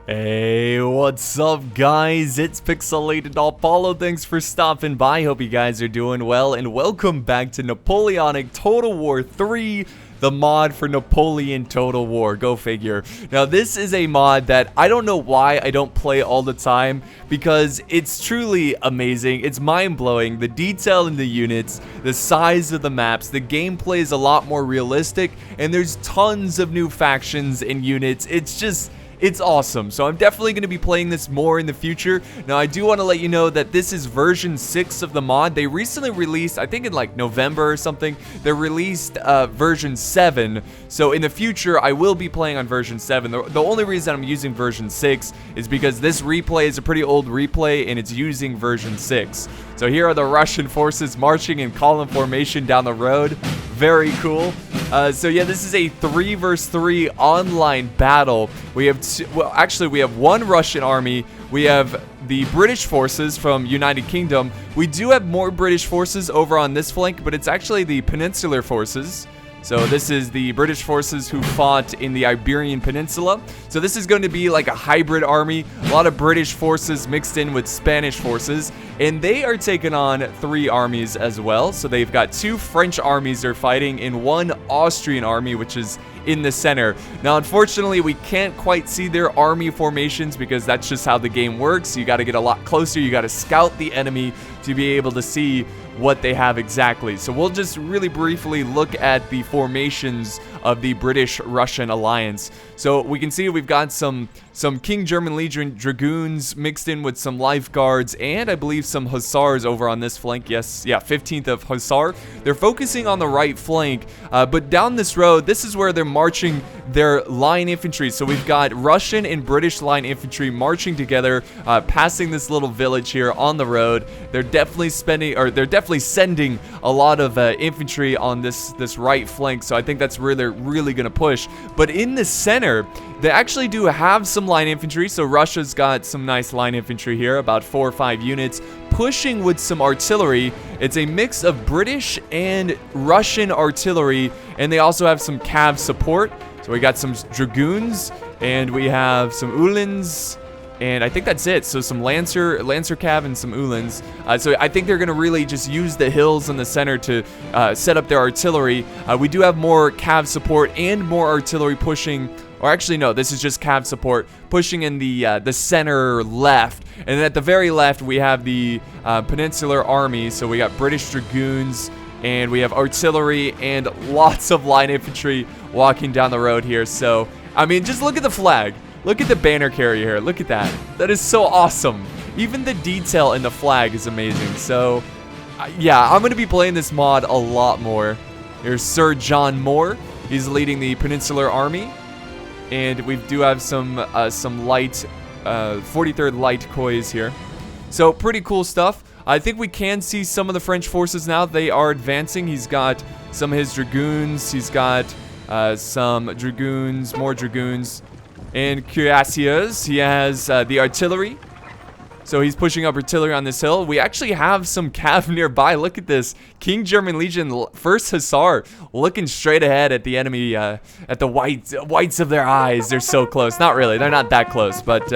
Hey, what's up guys? It's Pixelated-Apollo. Thanks for stopping by. Hope you guys are doing well, and welcome back to Napoleonic Total War 3, the mod for Napoleon Total War. Go figure. Now, this is a mod that I don't know why I don't play all the time, because it's truly amazing. It's mind-blowing. The detail in the units, the size of the maps, the gameplay is a lot more realistic, and there's tons of new factions and units. It's awesome. So I'm definitely going to be playing this more in the future. Now, I do want to let you know that this is version 6 of the mod. They recently released, I think in like November or something, they released version 7. So in the future, I will be playing on version 7. The only reason I'm using version 6 is because this replay is a pretty old replay and it's using version 6. So here are the Russian forces marching in column formation down the road. Very cool. So yeah, this is a 3 versus 3 online battle. We have we have one Russian army. We have the British forces from United Kingdom. We do have more British forces over on this flank, but it's actually the Peninsular forces. So this is the British forces who fought in the Iberian Peninsula. So this is going to be like a hybrid army. A lot of British forces mixed in with Spanish forces. And they are taking on 3 armies as well. So they've got 2 French armies they're fighting and 1 Austrian army, which is in the center. Now, unfortunately, we can't quite see their army formations because that's just how the game works. You got to get a lot closer. You got to scout the enemy to be able to see what they have exactly. So we'll just really briefly look at the formations of the British-Russian alliance. So we can see we've got some King German Legion Dragoons mixed in with some Lifeguards and I believe some Hussars over on this flank. Yes, yeah, 15th of Hussar. They're focusing on the right flank, but down this road, this is where they're marching their line infantry. So we've got Russian and British line infantry marching together, passing this little village here on the road. They're definitely sending a lot of infantry on this right flank. So I think that's where they're really going to push. But in the center, they actually do have some line infantry. So Russia's got some nice line infantry here, about 4 or 5 units, pushing with some artillery. It's a mix of British and Russian artillery, and they also have some cav support. So we got some dragoons, and we have some uhlans, and I think that's it. So some Lancer cav and some uhlans. So I think they're going to really just use the hills in the center to set up their artillery. We do have more cav support and more artillery pushing. Or actually, no, this is just cav support pushing in the center left. And then at the very left, we have the Peninsular Army. So we got British Dragoons, and we have artillery and lots of line infantry walking down the road here. So, I mean, just look at the flag. Look at the banner carrier here. Look at that. That is so awesome. Even the detail in the flag is amazing. So, yeah, I'm going to be playing this mod a lot more. Here's Sir John Moore. He's leading the Peninsular Army. And we do have some light, 43rd Light Kois here. So, pretty cool stuff. I think we can see some of the French forces now. They are advancing. He's got some of his dragoons. He's got some dragoons, more dragoons. And cuirassiers. He has the artillery. So he's pushing up artillery on this hill. We actually have some cav nearby. Look at this. King German Legion, 1st Hussar, looking straight ahead at the enemy, at the whites of their eyes. They're so close. Not really. They're not that close. But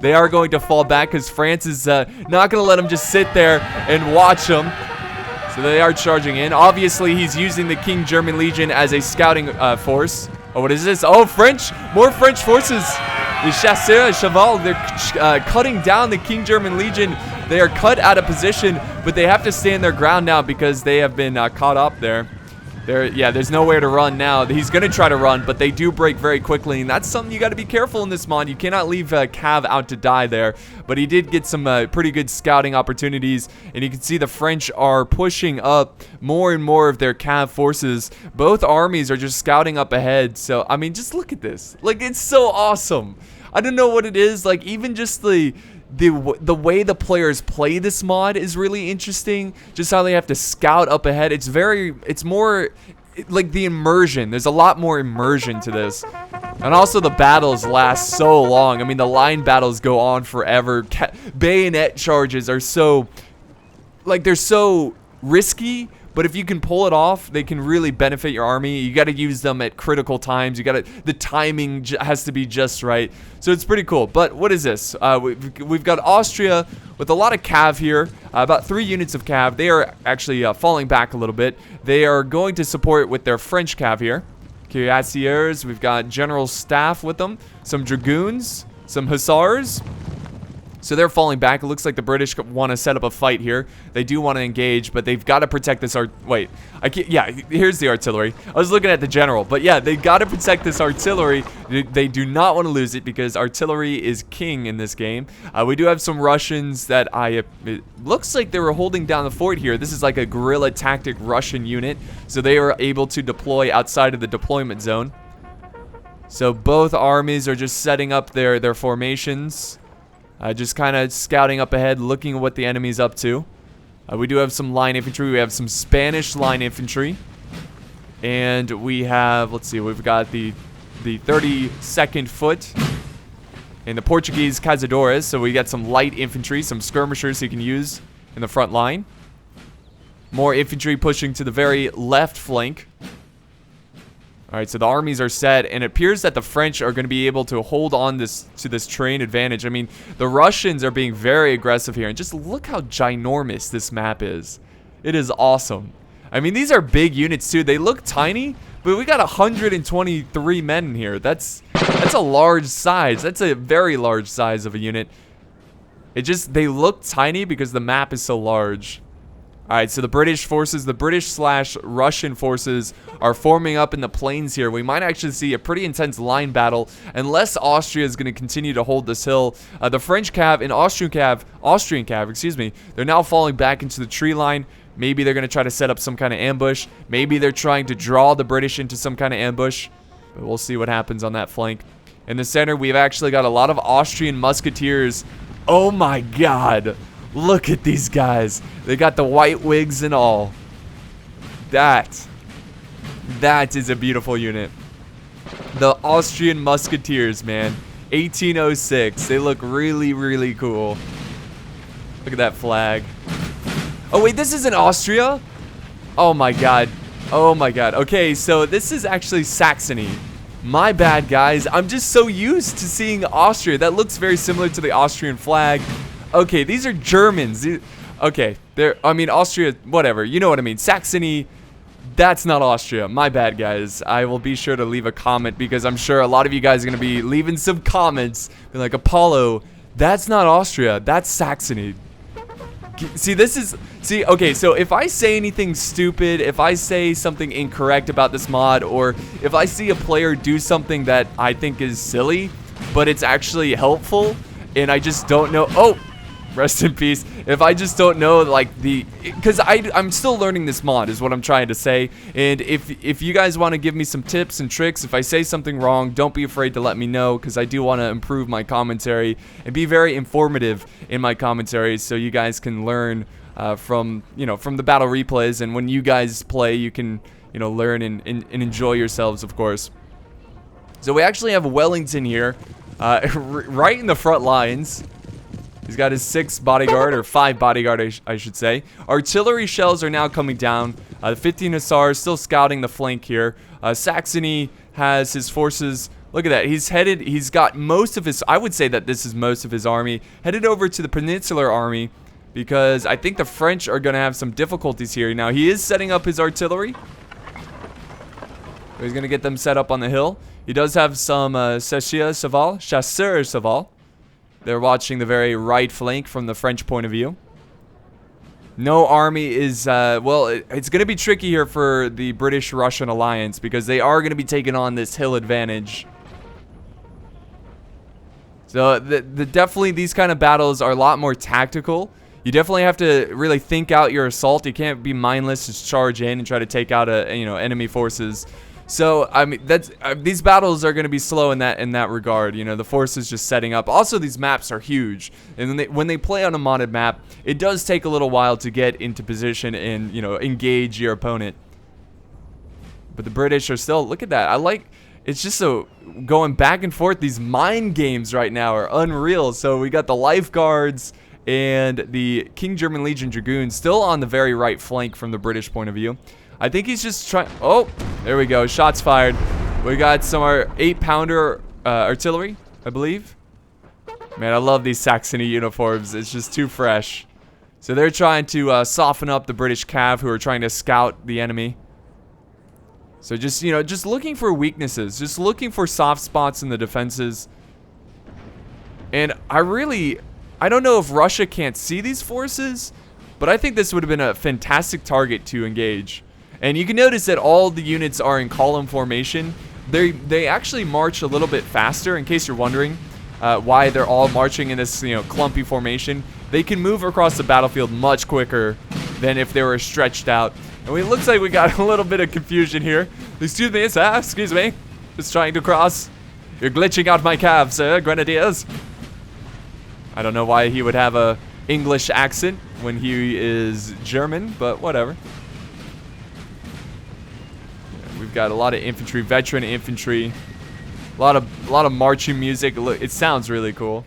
they are going to fall back because France is not going to let them just sit there and watch them. So they are charging in. Obviously, he's using the King German Legion as a scouting force. Oh, what is this? Oh, French. More French forces. The chasseurs, cheval, they're cutting down the King German Legion. They are cut out of position, but they have to stand their ground now because they have been caught up there. Yeah, there's nowhere to run now. He's going to try to run, but they do break very quickly, and that's something you got to be careful in this mod. You cannot leave Cav out to die there, but he did get some pretty good scouting opportunities, and you can see the French are pushing up more and more of their Cav forces. Both armies are just scouting up ahead, so, I mean, just look at this. Like, it's so awesome. I don't know what it is, like, even just the way the players play this mod is really interesting. Just how they have to scout up ahead. It's more like the immersion. There's a lot more immersion to this. And also the battles last so long. I mean, the line battles go on forever. Bayonet charges are so, like, they're so risky, but if you can pull it off, they can really benefit your army. You got to use them at critical times. The timing has to be just right. So it's pretty cool. But what is this? We've got Austria with a lot of cav here, about 3 units of cav. They are actually falling back a little bit. They are going to support with their French cav here. Cuirassiers, we've got general staff with them, some dragoons, some hussars. So they're falling back. It looks like the British want to set up a fight here. They do want to engage, but they've got to protect this wait, I can't, yeah, here's the artillery. I was looking at the general, but yeah, they got to protect this artillery. They do not want to lose it because artillery is king in this game. We do have some Russians that it looks like they were holding down the fort here. This is like a guerrilla tactic Russian unit, so they are able to deploy outside of the deployment zone. So both armies are just setting up their formations. Just kind of scouting up ahead, looking at what the enemy's up to. We do have some line infantry. We have some Spanish line infantry. And we have, let's see, we've got the 32nd Foot and the Portuguese Cazadores. So we got some light infantry, some skirmishers you can use in the front line. More infantry pushing to the very left flank. Alright, so the armies are set, and it appears that the French are going to be able to hold on to this terrain advantage. I mean, the Russians are being very aggressive here, and just look how ginormous this map is. It is awesome. I mean, these are big units too. They look tiny, but we got 123 men in here. That's a large size. That's a very large size of a unit. They look tiny because the map is so large. Alright, so the British forces, the British/Russian forces are forming up in the plains here. We might actually see a pretty intense line battle unless Austria is going to continue to hold this hill. The French cav and Austrian cav, excuse me, they're now falling back into the tree line. Maybe they're going to try to set up some kind of ambush. Maybe they're trying to draw the British into some kind of ambush. But we'll see what happens on that flank. In the center, we've actually got a lot of Austrian musketeers. Oh my god. Look at these guys. They got the white wigs and all. That is a beautiful unit. The Austrian musketeers, man. 1806. They look really, really cool. Look at that flag. Oh, wait, this isn't Austria? Oh, my God. Oh, my God. Okay, so this is actually Saxony. My bad, guys. I'm just so used to seeing Austria. That looks very similar to the Austrian flag. Okay, these are Germans. Okay, I mean, Austria, whatever. You know what I mean. Saxony, that's not Austria. My bad, guys. I will be sure to leave a comment because I'm sure a lot of you guys are going to be leaving some comments. Be like, Apollo, that's not Austria. That's Saxony. See, okay, so if I say anything stupid, if I say something incorrect about this mod, or if I see a player do something that I think is silly, but it's actually helpful, and I just don't know, oh, rest in peace, if I just don't know, like, because I'm still learning this mod, is what I'm trying to say, and if you guys want to give me some tips and tricks, if I say something wrong, don't be afraid to let me know, because I do want to improve my commentary, and be very informative in my commentary, so you guys can learn from the battle replays, and when you guys play, you can, learn and enjoy yourselves, of course. So we actually have Wellington here, right in the front lines. He's got his 6 bodyguard, or 5 bodyguard, I should say. Artillery shells are now coming down. The 15 Hussars still scouting the flank here. Saxony has his forces. Look at that. He's got most of his, I would say that this is most of his army, headed over to the Peninsular Army because I think the French are going to have some difficulties here. Now, he is setting up his artillery. He's going to get them set up on the hill. He does have some chasseurs cheval. They're watching the very right flank from the French point of view. No army is, well, it's going to be tricky here for the British-Russian alliance because they are going to be taking on this hill advantage. So, definitely these kind of battles are a lot more tactical. You definitely have to really think out your assault. You can't be mindless, just charge in and try to take out, enemy forces. So, I mean, these battles are going to be slow in that regard. The forces just setting up. Also, these maps are huge, and when they play on a modded map, it does take a little while to get into position and engage your opponent. But the British are still. Look at that. It's just so going back and forth. These mind games right now are unreal. So we got the lifeguards and the King German Legion Dragoons still on the very right flank from the British point of view. I think he's just trying... Oh, there we go. Shots fired. We got some 8-pounder artillery, I believe. Man, I love these Saxony uniforms. It's just too fresh. So they're trying to soften up the British Cav who are trying to scout the enemy. So just, you know, just looking for weaknesses. Just looking for soft spots in the defenses. And I don't know if Russia can't see these forces, but I think this would have been a fantastic target to engage. And you can notice that all the units are in column formation. They actually march a little bit faster, in case you're wondering why they're all marching in this, you know, clumpy formation. They can move across the battlefield much quicker than if they were stretched out. And it looks like we got a little bit of confusion here. Excuse me, sir. Excuse me. Just trying to cross. You're glitching out my calves, sir, grenadiers. I don't know why he would have a English accent when he is German, but whatever. We've got a lot of infantry, veteran infantry, a lot of marching music. It sounds really cool.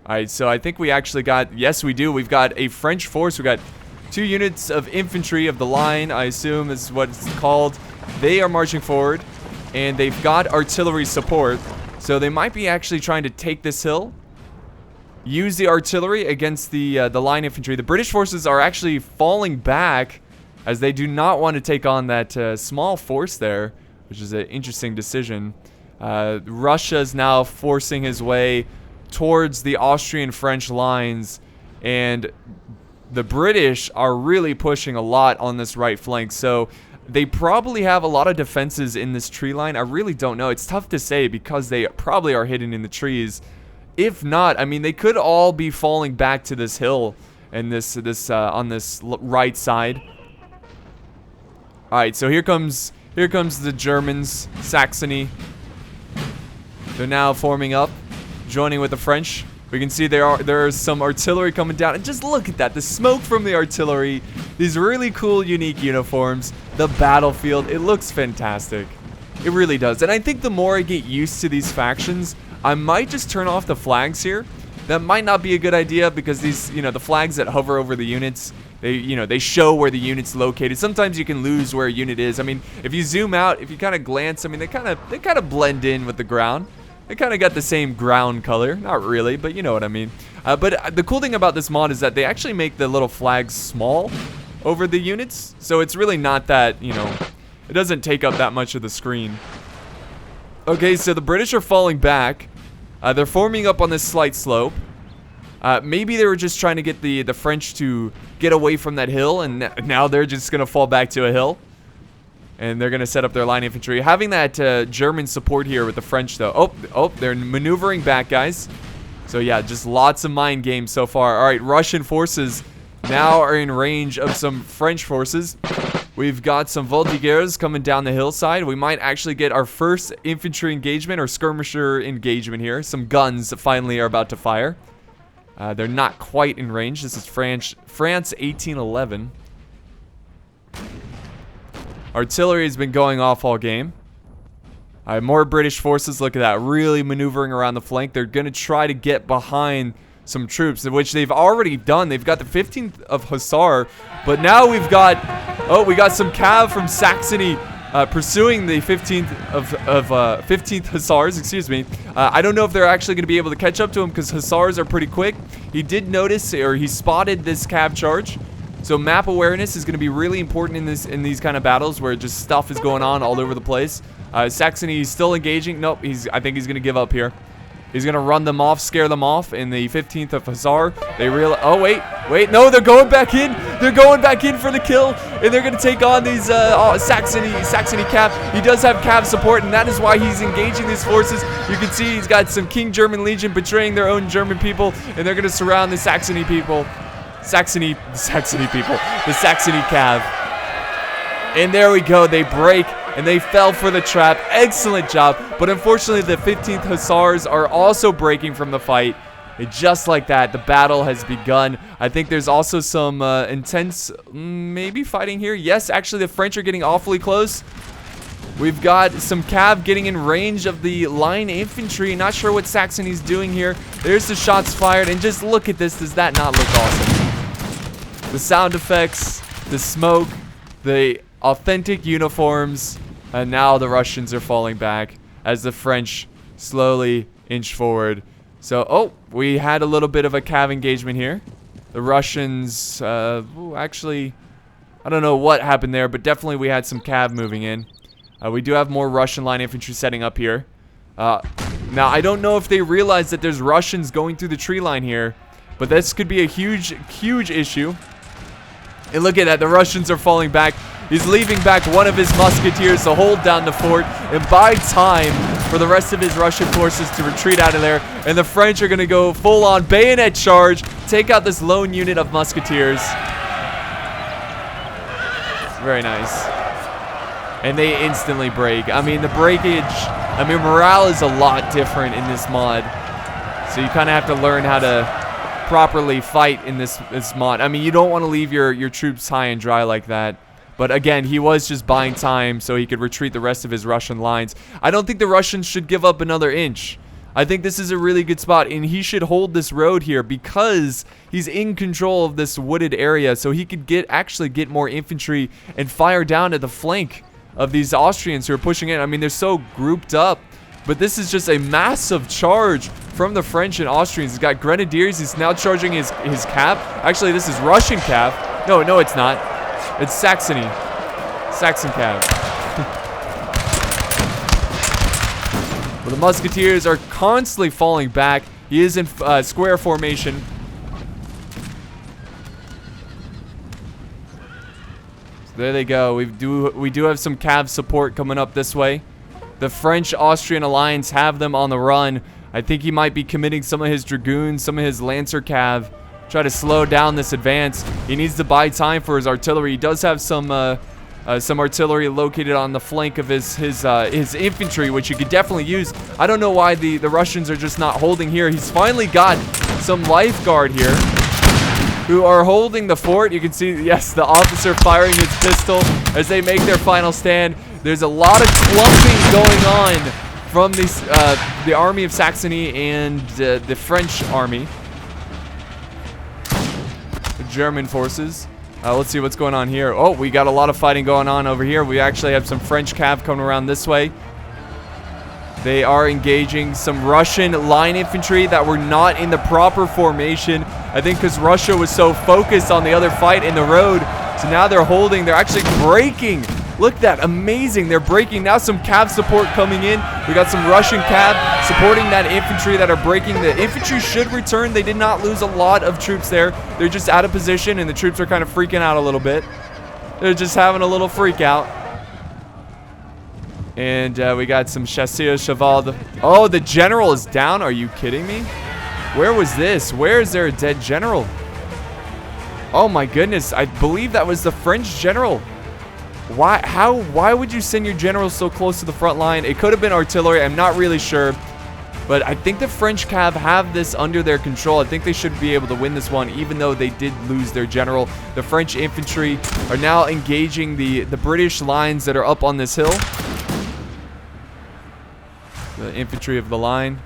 All right, so I think we actually got, yes, we do. We've got a French force. We got 2 units of infantry of the line, I assume is what it's called. They are marching forward, and they've got artillery support. So they might be actually trying to take this hill, use the artillery against the line infantry. The British forces are actually falling back as they do not want to take on that small force there, which is an interesting decision. Russia is now forcing his way towards the Austrian-French lines, and the British are really pushing a lot on this right flank. So they probably have a lot of defenses in this tree line. I really don't know. It's tough to say because they probably are hidden in the trees. If not, I mean, they could all be falling back to this hill and on this right side. All right, so here comes the Germans, Saxony. They're now forming up, joining with the French. We can see there is some artillery coming down, and just look at that, the smoke from the artillery, these really cool, unique uniforms, the battlefield. It looks fantastic. It really does. And I think the more I get used to these factions, I might just turn off the flags here. That might not be a good idea because these, you know, the flags that hover over the units, they show where the unit's located. Sometimes you can lose where a unit is. I mean, if you zoom out, if you kind of glance, I mean, they kind of blend in with the ground. They kind of got the same ground color. Not really, but you know what I mean. But the cool thing about this mod is that they actually make the little flags small over the units. So it's really not that, you know, it doesn't take up that much of the screen. Okay, so the British are falling back. They're forming up on this slight slope. Maybe they were just trying to get the French to get away from that hill, and now they're just going to fall back to a hill. And they're going to set up their line infantry. Having that German support here with the French, though. Oh, they're maneuvering back, guys. So, yeah, just lots of mind games so far. All right, Russian forces now are in range of some French forces. We've got some voltigeurs coming down the hillside. We might actually get our first infantry engagement or skirmisher engagement here. Some guns finally are about to fire. They're not quite in range. This is France 1811. Artillery has been going off all game. All right, more British forces. Look at that. Really maneuvering around the flank. They're going to try to get behind some troops, which they've already done. They've got the 15th of Hussar, but now we've got, we got some Cav from Saxony pursuing the 15th Hussars, excuse me. I don't know if they're actually going to be able to catch up to him because Hussars are pretty quick. He did notice, or he spotted this Cav charge. So map awareness is going to be really important in these kind of battles where just stuff is going on all over the place. Saxony is still engaging. Nope, I think he's going to give up here. He's going to run them off, scare them off in the 15th of Hussar. They realize, oh, wait, no, they're going back in. They're going back in for the kill, and they're going to take on these Saxony Cav. He does have Cav support, and that is why he's engaging these forces. You can see he's got some King German Legion betraying their own German people, and they're going to surround the Saxony people. The Saxony Cav. And there we go. They break. And they fell for the trap. Excellent job. But unfortunately, the 15th Hussars are also breaking from the fight. And just like that, the battle has begun. I think there's also some intense, maybe fighting here. Yes, actually, the French are getting awfully close. We've got some cav getting in range of the line infantry. Not sure what Saxony's doing here. There's the shots fired, and just look at this. Does that not look awesome? The sound effects, the smoke, the authentic uniforms, and now the Russians are falling back as the French slowly inch forward. So, oh, we had a little bit of a cav engagement here. The Russians, actually, I don't know what happened there, but definitely we had some cav moving in. We do have more Russian line infantry setting up here. Now, I don't know if they realize that there's Russians going through the tree line here, but this could be a huge, huge issue. And look at that, the Russians are falling back. He's leaving back one of his musketeers to hold down the fort and buy time for the rest of his Russian forces to retreat out of there. And the French are going to go full-on bayonet charge, take out this lone unit of musketeers. Very nice. And they instantly break. I mean, the breakage, I mean, morale is a lot different in this mod. So you kind of have to learn how to properly fight in this mod. I mean, you don't want to leave your troops high and dry like that. But again, he was just buying time so he could retreat the rest of his Russian lines. I don't think the Russians should give up another inch. I think this is a really good spot, and he should hold this road here because he's in control of this wooded area, so he could actually get more infantry and fire down at the flank of these Austrians who are pushing in. I mean, they're so grouped up, but this is just a massive charge from the French and Austrians. He's got grenadiers. He's now charging his cav. Actually, this is Russian cav. No, it's not. It's Saxony. Saxon cav. Well, the musketeers are constantly falling back. He is in square formation. So there they go. We do have some cav support coming up this way. The French-Austrian alliance have them on the run. I think he might be committing some of his dragoons, some of his lancer cav. Try to slow down this advance. He needs to buy time for his artillery. He does have some artillery located on the flank of his infantry, which you could definitely use. I don't know why the Russians are just not holding here. He's finally got some lifeguard here who are holding the fort. You can see, yes, the officer firing his pistol as they make their final stand. There's a lot of clumping going on from the army of Saxony and the French army. German forces. Let's see what's going on here. Oh, we got a lot of fighting going on over here. We actually have some French cav coming around this way. They are engaging some Russian line infantry that were not in the proper formation. I think because Russia was so focused on the other fight in the road. So now they're holding. They're actually breaking. Look at that. Amazing. They're breaking. Now some cav support coming in. We got some Russian cav supporting that infantry that are breaking. The infantry should return. They did not lose a lot of troops there. They're just out of position, and the troops are kind of freaking out a little bit. They're just having a little freak out. And we got some chasseurs cheval. Oh, the general is down. Are you kidding me? Where was this? Where is there a dead general? Oh my goodness. I believe that was the French general. Why would you send your generals so close to the front line? It could have been artillery. I'm not really sure. But I think the French cav have this under their control. I think they should be able to win this one, even though they did lose their general. The French infantry are now engaging the British lines that are up on this hill. The infantry of the line.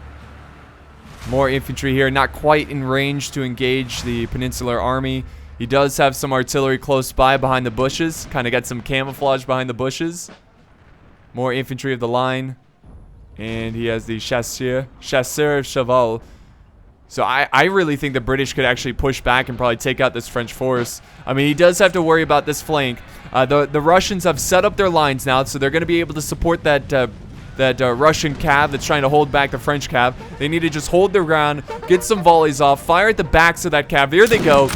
More infantry here. Not quite in range to engage the Peninsular Army. He does have some artillery close by behind the bushes. Kind of got some camouflage behind the bushes. More infantry of the line. And he has the chasseur cheval. So I really think the British could actually push back and probably take out this French force. I mean, he does have to worry about this flank. The Russians have set up their lines now, so they're going to be able to support that Russian cav that's trying to hold back the French cav. They need to just hold their ground, get some volleys off, fire at the backs of that cav. Here they go.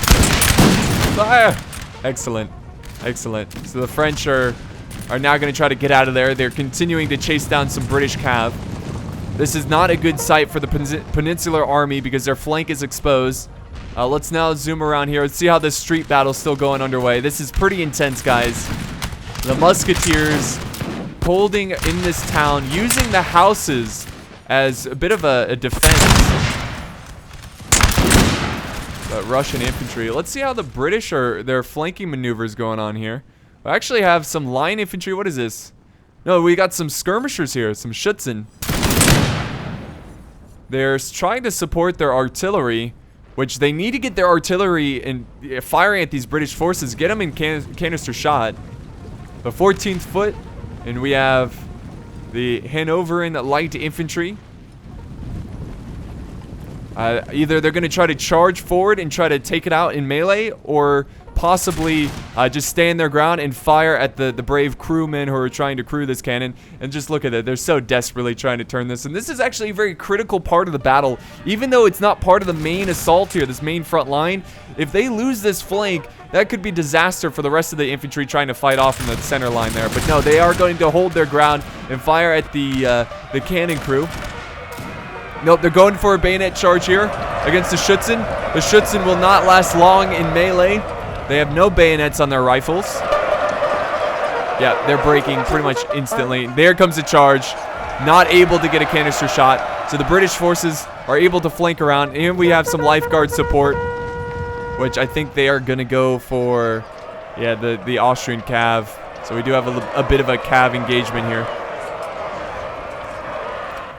Fire! Excellent. Excellent. So the French are now going to try to get out of there. They're continuing to chase down some British cav. This is not a good sight for the Peninsular Army because their flank is exposed. Let's now zoom around here. Let's see how this street battle is still going underway. This is pretty intense, guys. The musketeers holding in this town, using the houses as a bit of a defense. Russian infantry. Let's see how the British their flanking maneuvers going on here. We actually have some line infantry. What is this? No, we got some skirmishers here, some Schutzen. They're trying to support their artillery, which they need to get their artillery and firing at these British forces, get them in canister shot. The 14th Foot, and we have the Hanoverian light infantry. Either they're going to try to charge forward and try to take it out in melee, or possibly just stand their ground and fire at the brave crewmen who are trying to crew this cannon. And just look at it, they're so desperately trying to turn this. And this is actually a very critical part of the battle. Even though it's not part of the main assault here, this main front line, if they lose this flank, that could be disaster for the rest of the infantry trying to fight off in the center line there. But no, they are going to hold their ground and fire at the cannon crew. Nope, they're going for a bayonet charge here against the Schutzen. The Schutzen will not last long in melee. They have no bayonets on their rifles. Yeah, they're breaking pretty much instantly. There comes the charge. Not able to get a canister shot. So the British forces are able to flank around. And we have some lifeguard support, which I think they are going to go for, yeah, the Austrian Cav. So we do have a bit of a Cav engagement here.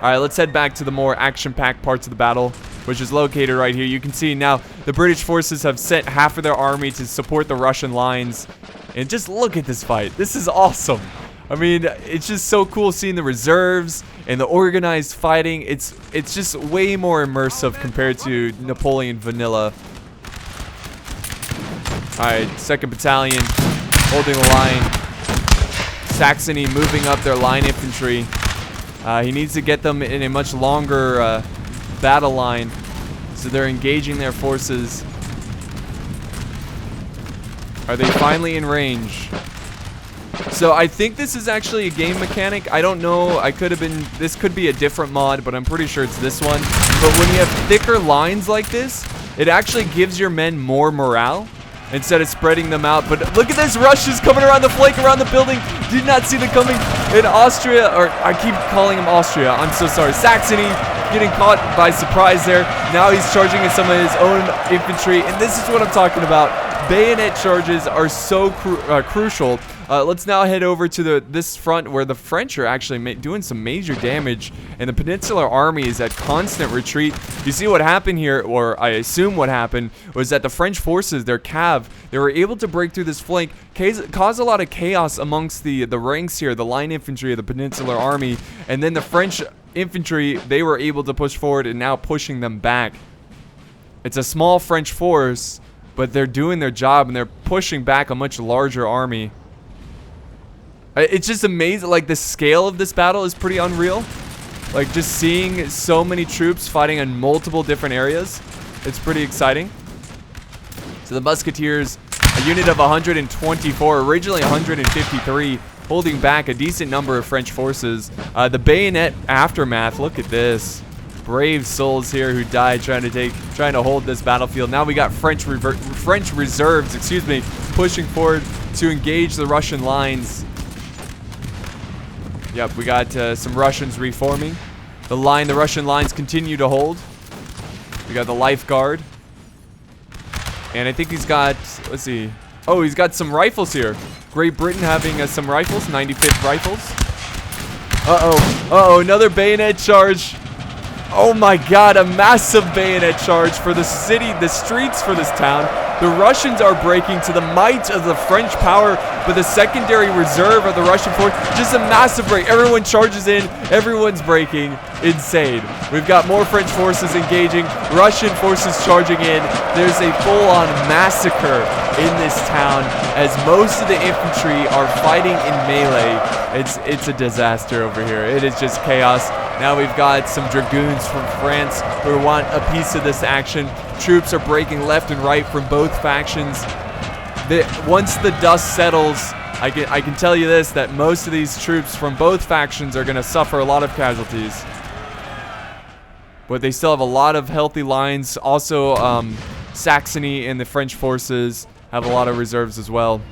Alright, let's head back to the more action-packed parts of the battle, which is located right here. You can see now the British forces have sent half of their army to support the Russian lines. And just look at this fight. This is awesome. I mean, it's just so cool seeing the reserves and the organized fighting. It's just way more immersive compared to Napoleon vanilla. Alright, 2nd Battalion holding the line. Saxony moving up their line infantry. He needs to get them in a much longer battle line. So they're engaging their forces. Are they finally in range? So I think this is actually a game mechanic. I don't know. This could be a different mod, but I'm pretty sure it's this one. But when you have thicker lines like this, it actually gives your men more morale instead of spreading them out. But look at this, Russians coming around the flank, around the building. Did not see them coming. In Austria, or I keep calling him Austria, I'm so sorry. Saxony getting caught by surprise there. Now he's charging in some of his own infantry, and this is what I'm talking about. Bayonet charges are so crucial. Let's now head over to this front where the French are actually doing some major damage, and the Peninsular Army is at constant retreat. You see what happened here, or I assume what happened, was that the French forces, their Cav, they were able to break through this flank, cause a lot of chaos amongst the ranks here, the line infantry of the Peninsular Army, and then the French infantry, they were able to push forward and now pushing them back. It's a small French force, but they're doing their job and they're pushing back a much larger army. It's just amazing. Like, the scale of this battle is pretty unreal. Like, just seeing so many troops fighting in multiple different areas, it's pretty exciting. So the Musketeers, a unit of 124, originally 153, holding back a decent number of French forces. The bayonet aftermath, look at this. Brave souls here who died trying to hold this battlefield. Now we got French reserves, excuse me, pushing forward to engage the Russian lines. Yep, we got some Russians reforming. The Russian lines continue to hold. We got the Life Guard. And I think he's got, let's see. Oh, he's got some rifles here. Great Britain having some rifles, 95th rifles. Uh-oh, another bayonet charge. Oh my god, a massive bayonet charge for the city, the streets for this town. The Russians are breaking to the might of the French power, but the secondary reserve of the Russian force, just a massive break. Everyone charges in, everyone's breaking. Insane. We've got more French forces engaging, Russian forces charging in. There's a full-on massacre in this town as most of the infantry are fighting in melee. It's a disaster over here. It is just chaos. Now we've got some dragoons from France who want a piece of this action. Troops are breaking left and right from both factions. Once the dust settles, I can tell you this, that most of these troops from both factions are going to suffer a lot of casualties. But they still have a lot of healthy lines. Also, Saxony and the French forces have a lot of reserves as well.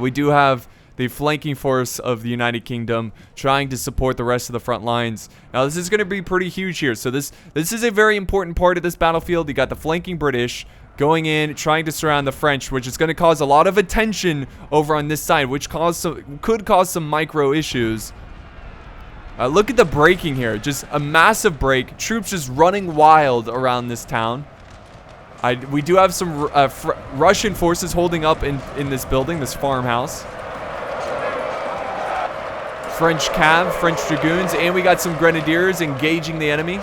We do have the flanking force of the United Kingdom trying to support the rest of the front lines. Now, this is going to be pretty huge here. So this is a very important part of this battlefield. You got the flanking British, going in, trying to surround the French, which is going to cause a lot of attention over on this side, which could cause some micro issues. Look at the breaking here. Just a massive break. Troops just running wild around this town. We do have some Russian forces holding up in this building, this farmhouse. French cav, French dragoons, and we got some grenadiers engaging the enemy.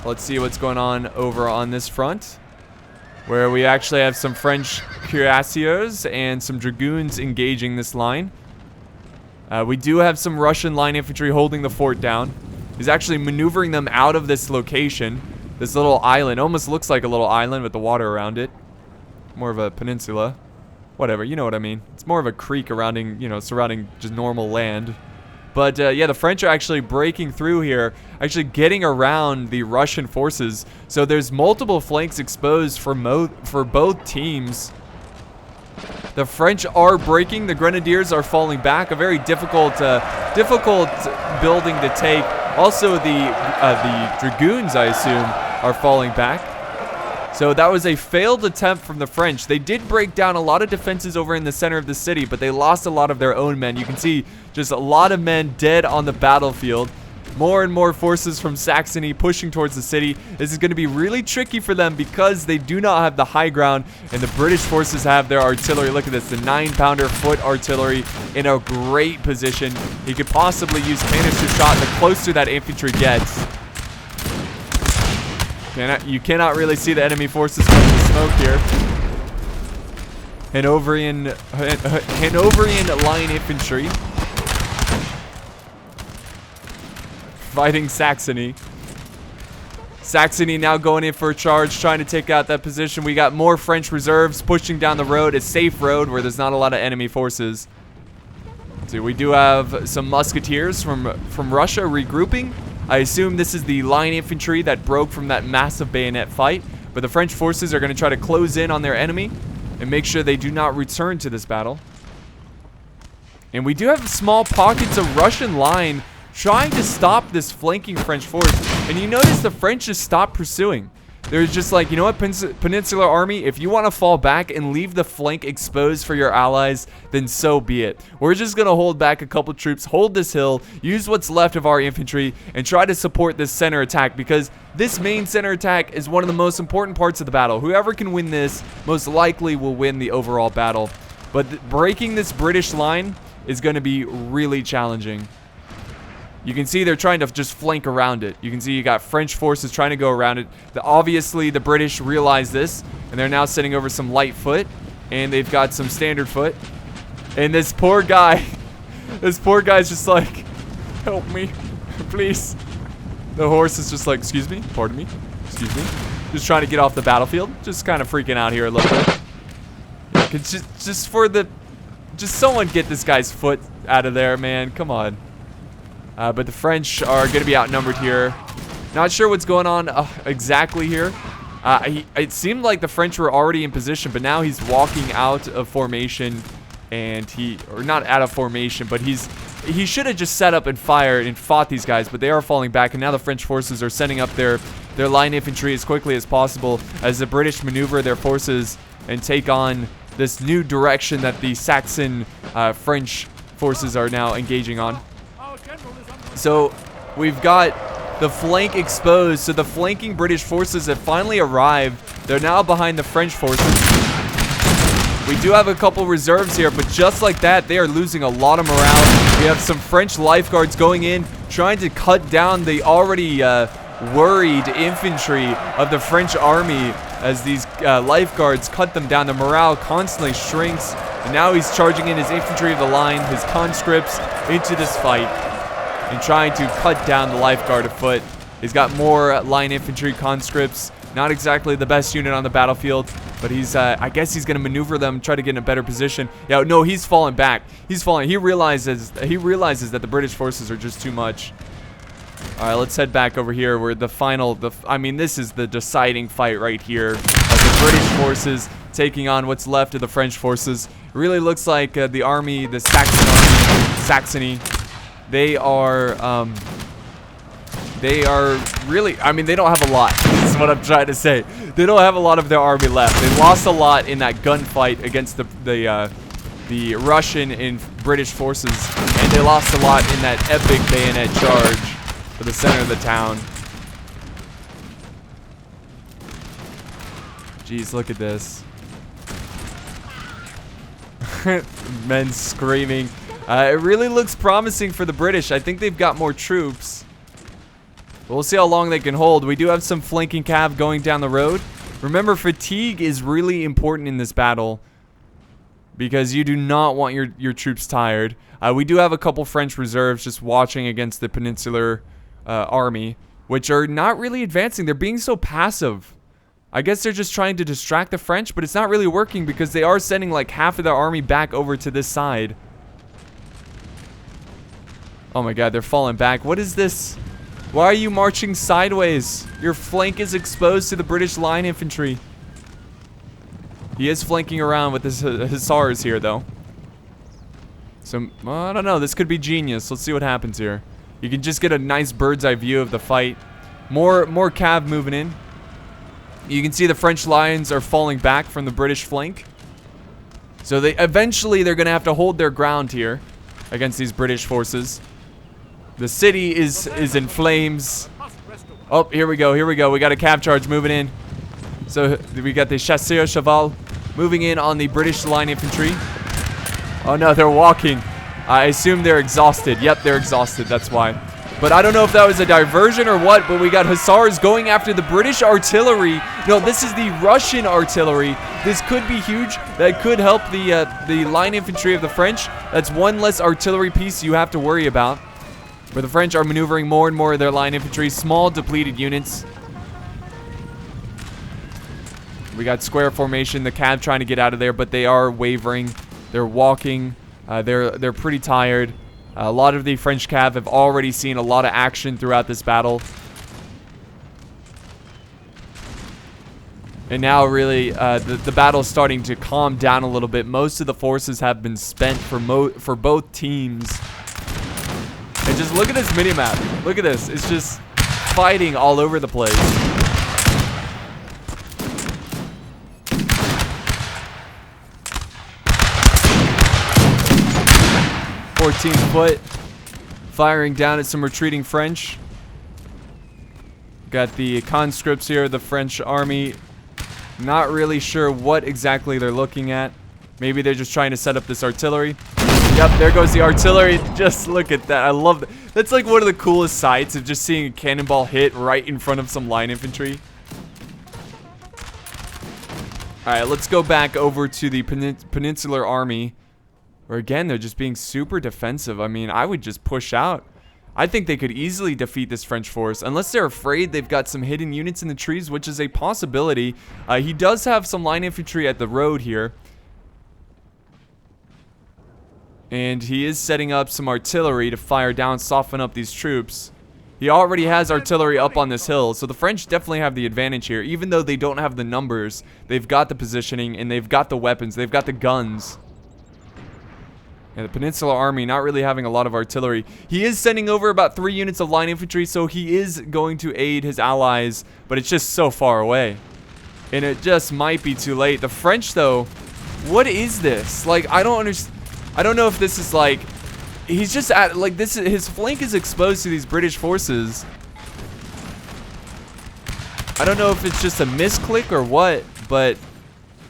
Let's see what's going on over on this front, where we actually have some French cuirassiers and some dragoons engaging this line. We do have some Russian line infantry holding the fort down. He's actually maneuvering them out of this location. This little island almost looks like a little island with the water around it. More of a peninsula. Whatever, you know what I mean. It's more of a creek surrounding just normal land. But yeah, the French are actually breaking through here, actually getting around the Russian forces. So there's multiple flanks exposed for both teams. The French are breaking. The Grenadiers are falling back. A very difficult building to take. Also, the Dragoons, I assume, are falling back. So that was a failed attempt from the French. They did break down a lot of defenses over in the center of the city, but they lost a lot of their own men. You can see just a lot of men dead on the battlefield. More and more forces from Saxony pushing towards the city. This is going to be really tricky for them because they do not have the high ground, and the British forces have their artillery. Look at this, the 9-pounder foot artillery in a great position. He could possibly use canister shot the closer that infantry gets. You cannot really see the enemy forces from the smoke here. Hanoverian line infantry fighting Saxony. Saxony now going in for a charge, trying to take out that position. We got more French reserves pushing down the road, a safe road where there's not a lot of enemy forces. So we do have some musketeers from Russia regrouping. I assume this is the line infantry that broke from that massive bayonet fight, but the French forces are going to try to close in on their enemy and make sure they do not return to this battle. And we do have small pockets of Russian line trying to stop this flanking French force. And you notice the French just stopped pursuing. They're just like, you know what, Peninsular Army, if you want to fall back and leave the flank exposed for your allies, then so be it. We're just going to hold back a couple troops, hold this hill, use what's left of our infantry, and try to support this center attack, because this main center attack is one of the most important parts of the battle. Whoever can win this most likely will win the overall battle. But breaking this British line is going to be really challenging. You can see they're trying to just flank around it. You can see you got French forces trying to go around it. Obviously, the British realize this, and they're now sending over some light foot, and they've got some standard foot. And this poor guy, this poor guy's just like, help me, please. The horse is just like, excuse me, pardon me, excuse me. Just trying to get off the battlefield. Just kind of freaking out here a little bit. Just someone get this guy's foot out of there, man. Come on. But the French are going to be outnumbered here. Not sure what's going on exactly here. It seemed like the French were already in position, but now he's walking out of formation, and or not out of formation, but he should have just set up and fired and fought these guys, but they are falling back, and now the French forces are sending up their line infantry as quickly as possible as the British maneuver their forces and take on this new direction that the Saxon French forces are now engaging on. So we've got the flank exposed. So the flanking British forces have finally arrived. They're now behind the French forces. We do have a couple reserves here, but just like that, they are losing a lot of morale. We have some French lifeguards going in, trying to cut down the already worried infantry of the French army as these lifeguards cut them down. The morale constantly shrinks, and now he's charging in his infantry of the line, his conscripts, into this fight and trying to cut down the lifeguard afoot. He's got more line infantry conscripts. Not exactly the best unit on the battlefield, but he's, I guess he's going to maneuver them, try to get in a better position. Yeah, no, he's falling back. He's falling. He realizes that the British forces are just too much. All right, let's head back over here where I mean, this is the deciding fight right here of the British forces taking on what's left of the French forces. It really looks like the army, the Saxon army, Saxony, they are really, I mean, they don't have a lot. is what I'm trying to say. They don't have a lot of their army left. They lost a lot in that gunfight against the Russian and British forces, and they lost a lot in that epic bayonet charge for the center of the town. Jeez, look at this. Men screaming. It really looks promising for the British. I think they've got more troops. We'll see how long they can hold. We do have some flanking cav going down the road. Remember, fatigue is really important in this battle, because you do not want your troops tired. We do have a couple French reserves just watching against the Peninsular army, which are not really advancing. They're being so passive. I guess they're just trying to distract the French, but it's not really working because they are sending like half of their army back over to this side. Oh my god, they're falling back. What is this? Why are you marching sideways? Your flank is exposed to the British line infantry. He is flanking around with his hussars here, though. So, I don't know. This could be genius. Let's see what happens here. You can just get a nice bird's eye view of the fight. More cav moving in. You can see the French lines are falling back from the British flank. So eventually they're going to have to hold their ground here against these British forces. The city is in flames. Oh, here we go. Here we go. We got a cav charge moving in. So we got the chasseurs cheval moving in on the British line infantry. Oh no, they're walking. I assume they're exhausted. Yep, they're exhausted. That's why. But I don't know if that was a diversion or what, but we got hussars going after the British artillery. No, this is the Russian artillery. This could be huge. That could help the line infantry of the French. That's one less artillery piece you have to worry about. Where the French are maneuvering more and more of their line infantry. Small depleted units. We got square formation. The cav trying to get out of there, but they are wavering. They're walking. They're pretty tired. A lot of the French cav have already seen a lot of action throughout this battle. And now really the battle is starting to calm down a little bit. Most of the forces have been spent for both teams. And just look at this minimap. Look at this. It's just fighting all over the place. Foot firing down at some retreating French. Got the conscripts here, the French army. Not really sure what exactly they're looking at. Maybe they're just trying to set up this artillery. Yep, there goes the artillery. Just look at that. I love that. That's like one of the coolest sights of just seeing a cannonball hit right in front of some line infantry. Alright, let's go back over to the Peninsular army. Where again, they're just being super defensive. I mean, I would just push out. I think they could easily defeat this French force. Unless they're afraid they've got some hidden units in the trees, which is a possibility. He does have some line infantry at the road here. And he is setting up some artillery to fire down, soften up these troops. He already has artillery up on this hill, so the French definitely have the advantage here. Even though they don't have the numbers, they've got the positioning, and they've got the weapons, they've got the guns. And the Peninsular army not really having a lot of artillery. He is sending over about 3 units of line infantry, so he is going to aid his allies, but it's just so far away. And it just might be too late. The French, though, what is this? Like, I don't understand. I don't know if this is like, he's just at, like, this is, his flank is exposed to these British forces. I don't know if it's just a misclick or what, but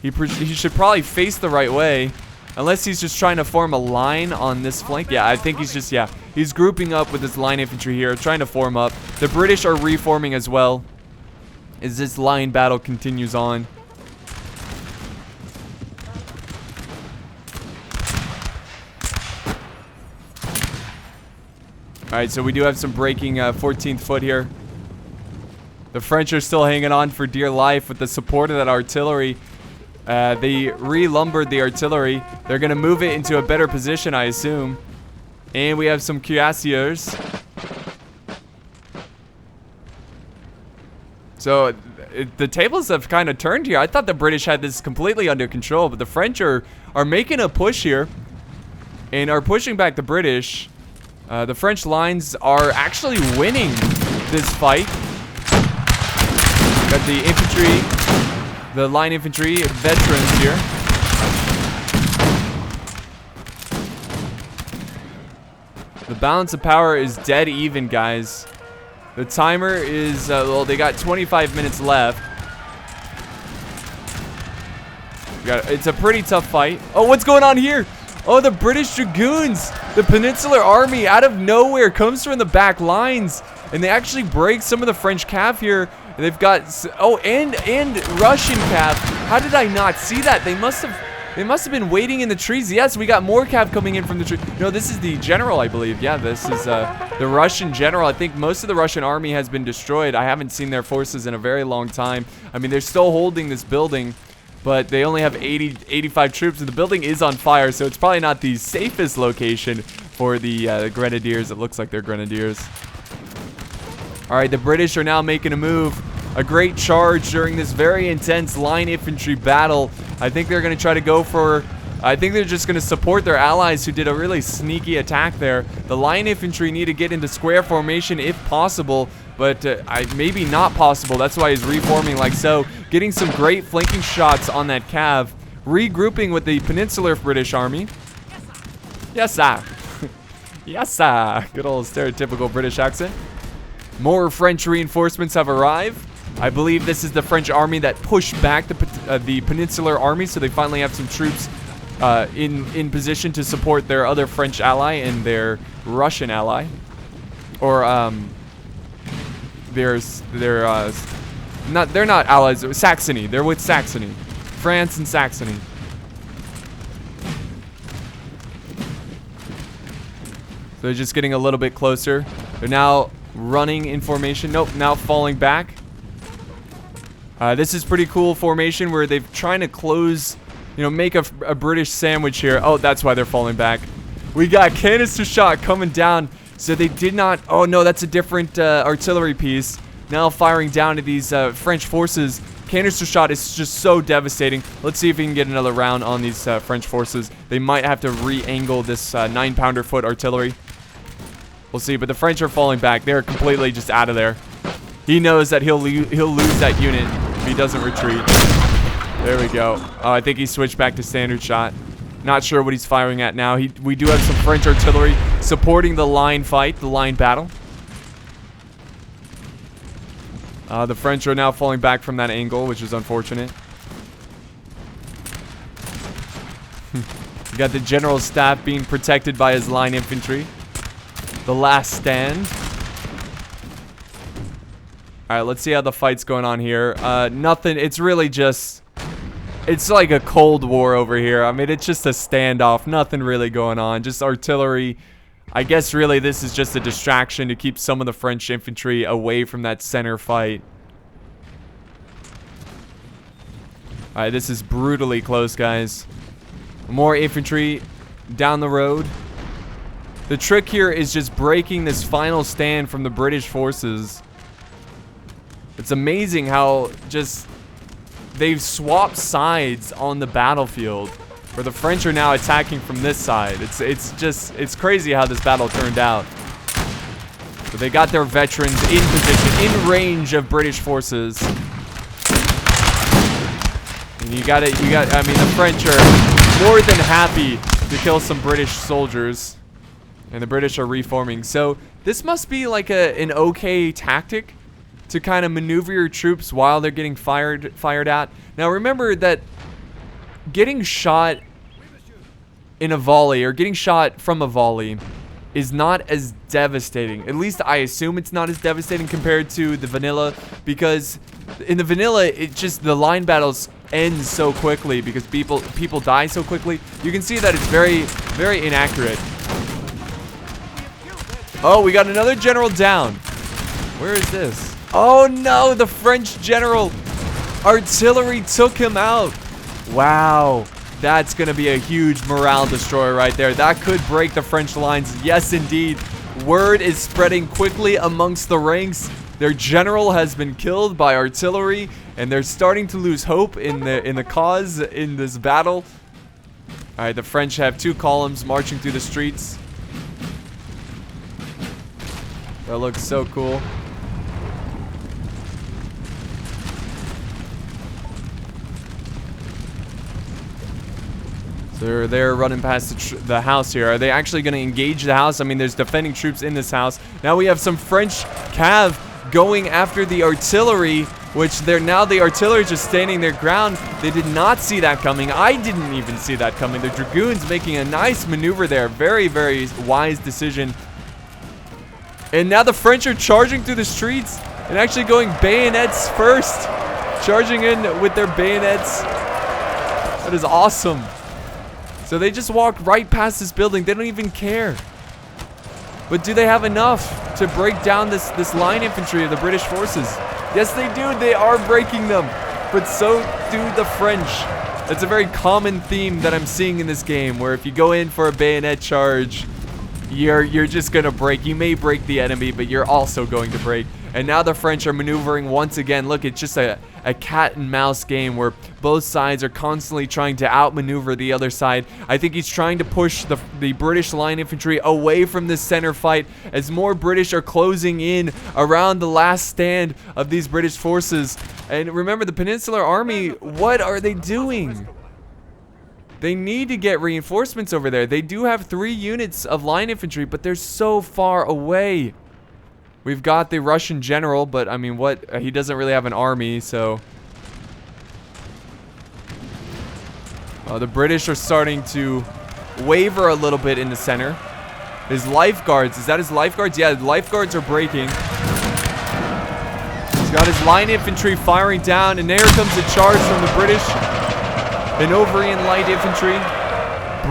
he should probably face the right way. Unless he's just trying to form a line on this flank. Yeah, I think he's just, yeah. He's grouping up with his line infantry here, trying to form up. The British are reforming as well as this line battle continues on. Alright, so we do have some breaking 14th foot here. The French are still hanging on for dear life with the support of that artillery. They re-lumbered the artillery. They're going to move it into a better position, I assume. And we have some cuirassiers. So, the tables have kind of turned here. I thought the British had this completely under control, but the French are making a push here. And are pushing back the British. The French lines are actually winning this fight. Got the infantry, the line infantry veterans here. The balance of power is dead even, guys. The timer is, well, they got 25 minutes left. It's a pretty tough fight. Oh, what's going on here? Oh, the British Dragoons. The Peninsular Army out of nowhere comes from the back lines. And they actually break some of the French cav here. They've got, oh, and Russian cav. How did I not see that? They must have been waiting in the trees. Yes, we got more cav coming in from the tree. No, this is the general, I believe. Yeah, this is the Russian general. I think most of the Russian army has been destroyed. I haven't seen their forces in a very long time. I mean, they're still holding this building, but they only have 85 troops, and the building is on fire, so it's probably not the safest location for the grenadiers. It looks like they're grenadiers. All right, the British are now making a move. A great charge during this very intense line infantry battle. I think they're going to try to go for... I think they're just going to support their allies who did a really sneaky attack there. The line infantry need to get into square formation if possible, but maybe not possible. That's why he's reforming like so. Getting some great flanking shots on that cav. Regrouping with the Peninsular British Army. Yes, sir. Yes, sir. Good old stereotypical British accent. More French reinforcements have arrived. I believe this is the French army that pushed back the Peninsular Army, so they finally have some troops in position to support their other French ally and their Russian ally. Or they're not allies. Saxony. They're with Saxony. France and Saxony. So they're just getting a little bit closer. They're now running in formation. Nope, now falling back. This is pretty cool formation where they're trying to close, you know, make a British sandwich here. Oh, that's why they're falling back. We got canister shot coming down. So they did not... Oh, no, that's a different artillery piece. Now firing down to these French forces. Canister shot is just so devastating. Let's see if we can get another round on these French forces. They might have to re-angle this 9-pounder foot artillery. We'll see, but the French are falling back. They're completely just out of there. He knows that he'll lose that unit if he doesn't retreat. There we go. Oh, I think he switched back to standard shot. Not sure what he's firing at now. We do have some French artillery supporting the line fight, the line battle. The French are now falling back from that angle, which is unfortunate. You got the general staff being protected by his line infantry. The last stand. All right, let's see how the fight's going on here. Nothing. It's really just... It's like a Cold War over here. I mean, it's just a standoff. Nothing really going on. Just artillery. I guess really this is just a distraction to keep some of the French infantry away from that center fight. All right, this is brutally close, guys. More infantry down the road. The trick here is just breaking this final stand from the British forces. It's amazing how just they've swapped sides on the battlefield, where the French are now attacking from this side. It's crazy how this battle turned out. So they got their veterans in position, in range of British forces. And I mean, the French are more than happy to kill some British soldiers. And the British are reforming. So this must be like an okay tactic to kind of maneuver your troops while they're getting fired at. Now remember that getting shot in a volley or getting shot from a volley is not as devastating. At least I assume it's not as devastating compared to the vanilla, because in the vanilla the line battles end so quickly because people die so quickly. You can see that it's very, very inaccurate. Oh, we got another general down. Where is this? Oh no, the French general. Artillery took him out. Wow. That's going to be a huge morale destroyer right there. That could break the French lines. Yes, indeed. Word is spreading quickly amongst the ranks. Their general has been killed by artillery, and they're starting to lose hope in the cause in this battle. All right, the French have 2 columns marching through the streets. That looks so cool. So they're running past the house here. Are they actually going to engage the house? I mean, there's defending troops in this house. Now we have some French cav going after the artillery, which the artillery just standing their ground. They did not see that coming. I didn't even see that coming. The dragoons making a nice maneuver there. Very, very wise decision. And now the French are charging through the streets and actually going bayonets first. Charging in with their bayonets. That is awesome. So they just walked right past this building. They don't even care. But do they have enough to break down this line infantry of the British forces? Yes, they do. They are breaking them. But so do the French. It's a very common theme that I'm seeing in this game, where if you go in for a bayonet charge, you're just going to break. You may break the enemy, but you're also going to break. And now the French are maneuvering once again. Look, it's just a cat and mouse game where both sides are constantly trying to outmaneuver the other side. I think he's trying to push the British line infantry away from this center fight as more British are closing in around the last stand of these British forces. And remember, the Peninsular Army, what are they doing? They need to get reinforcements over there. They do have 3 units of line infantry, but they're so far away. We've got the Russian general, but I mean, he doesn't really have an army, so. The British are starting to waver a little bit in the center. His lifeguards, is that his lifeguards? Yeah, the lifeguards are breaking. He's got his line infantry firing down, and there comes a charge from the British. Hanoverian light infantry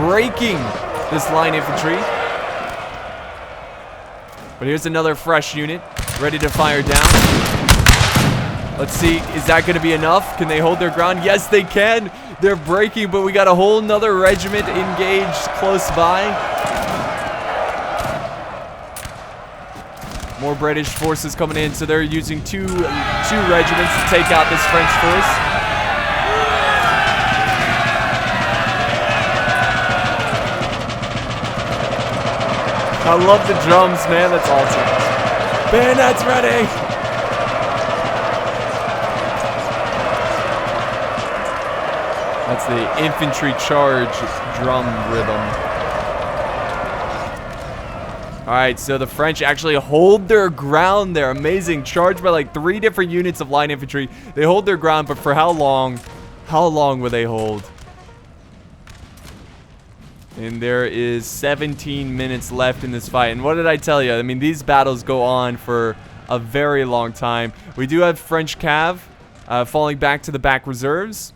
breaking this line infantry. But here's another fresh unit ready to fire down. Let's see, is that going to be enough? Can they hold their ground? Yes, they can. They're breaking, but we got a whole nother regiment engaged close by. More British forces coming in, so they're using two regiments to take out this French force. I love the drums, man. That's awesome. Bayonets ready. That's the infantry charge drum rhythm. All right, so the French actually hold their ground there. Amazing. Charged by like 3 different units of line infantry. They hold their ground, but for how long? How long will they hold? And there is 17 minutes left in this fight. And what did I tell you? I mean, these battles go on for a very long time. We do have French cav falling back to the back reserves.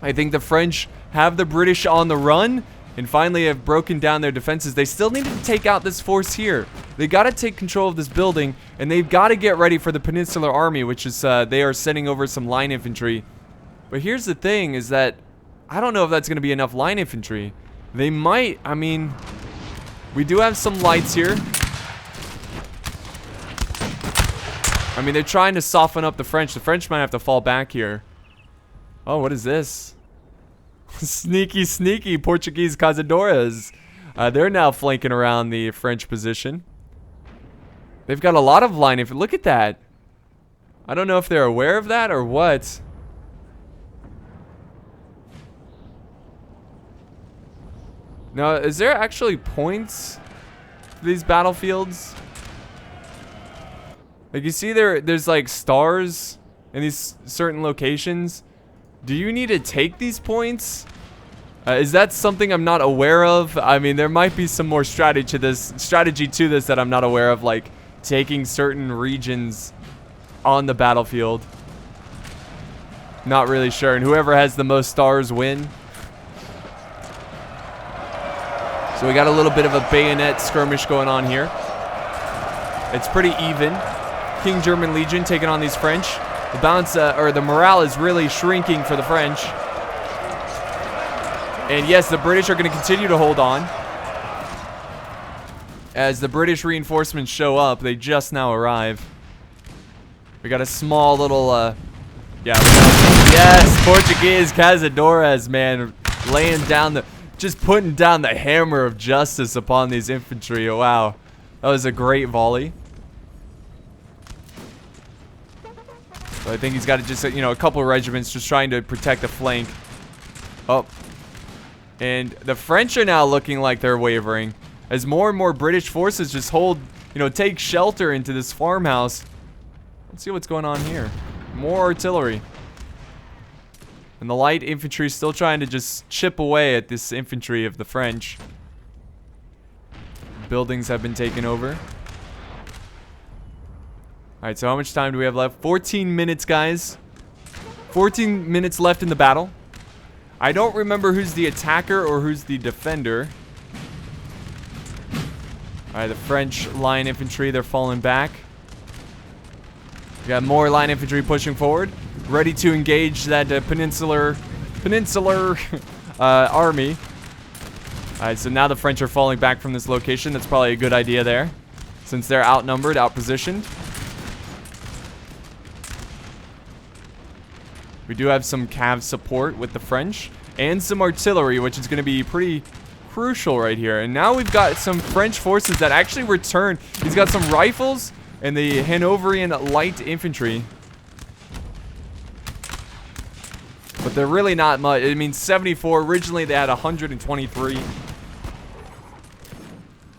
I think the French have the British on the run and finally have broken down their defenses. They still need to take out this force here. They got to take control of this building, and they've got to get ready for the Peninsular Army, which is they are sending over some line infantry. But here's the thing, is that I don't know if that's going to be enough line infantry. They might, I mean, we do have some lights here. I mean, they're trying to soften up the French. The French might have to fall back here. Oh, what is this? Sneaky, sneaky Portuguese cazadoras. They're now flanking around the French position. They've got a lot of line infantry. Look at that. I don't know if they're aware of that or what. Now, is there actually points for these battlefields? Like, you see there's like stars in these certain locations. Do you need to take these points? Is that something I'm not aware of? I mean, there might be some more strategy to this that I'm not aware of, like taking certain regions on the battlefield. Not really sure. And whoever has the most stars win. So we got a little bit of a bayonet skirmish going on here. It's pretty even. King German Legion taking on these French. The balance, or the morale is really shrinking for the French. And yes, the British are going to continue to hold on. As the British reinforcements show up, they just now arrive. We got a small little, yes, Portuguese cazadoras, man, laying down just putting down the hammer of justice upon these infantry. Oh, wow. That was a great volley. So I think he's got to just, a couple of regiments just trying to protect the flank. Oh. And the French are now looking like they're wavering as more and more British forces just hold, you know, take shelter into this farmhouse. Let's see what's going on here. More artillery. And the light infantry still trying to just chip away at this infantry of the French. Buildings have been taken over. Alright, so how much time do we have left? 14 minutes, guys. 14 minutes left in the battle. I don't remember who's the attacker or who's the defender. Alright, the French line infantry, they're falling back. We got more line infantry pushing forward, ready to engage that peninsular army. Alright, so now the French are falling back from this location. That's probably a good idea there, since they're outnumbered, outpositioned. We do have some cav support with the French and some artillery, which is going to be pretty crucial right here. And now we've got some French forces that actually return. He's got some rifles and the Hanoverian light infantry. But they're really not much. I mean, 74. Originally, they had 123.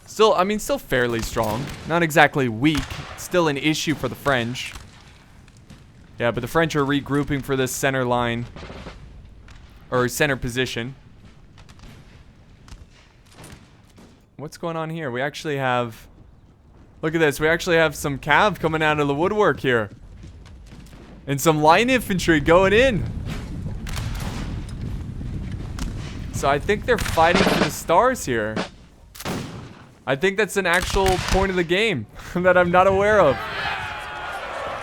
Still, I mean, still fairly strong. Not exactly weak. Still an issue for the French. Yeah, but the French are regrouping for this center line. Or center position. What's going on here? We actually have... Look at this. We actually have some cav coming out of the woodwork here. And some line infantry going in. So I think they're fighting for the stars here. I think that's an actual point of the game that I'm not aware of.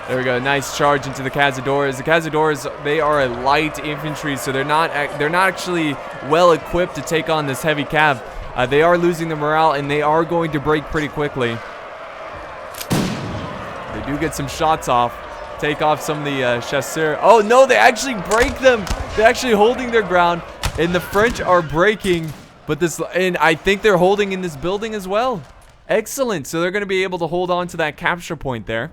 There we go. Nice charge into the Cazadores. The Cazadores, they are a light infantry, so they're not actually well equipped to take on this heavy cav. They are losing the morale, and they are going to break pretty quickly. They do get some shots off. Take off some of the chasseurs. Oh, no, they actually break them. They're actually holding their ground, and the French are breaking. But this, and I think they're holding in this building as well. Excellent. So they're going to be able to hold on to that capture point there.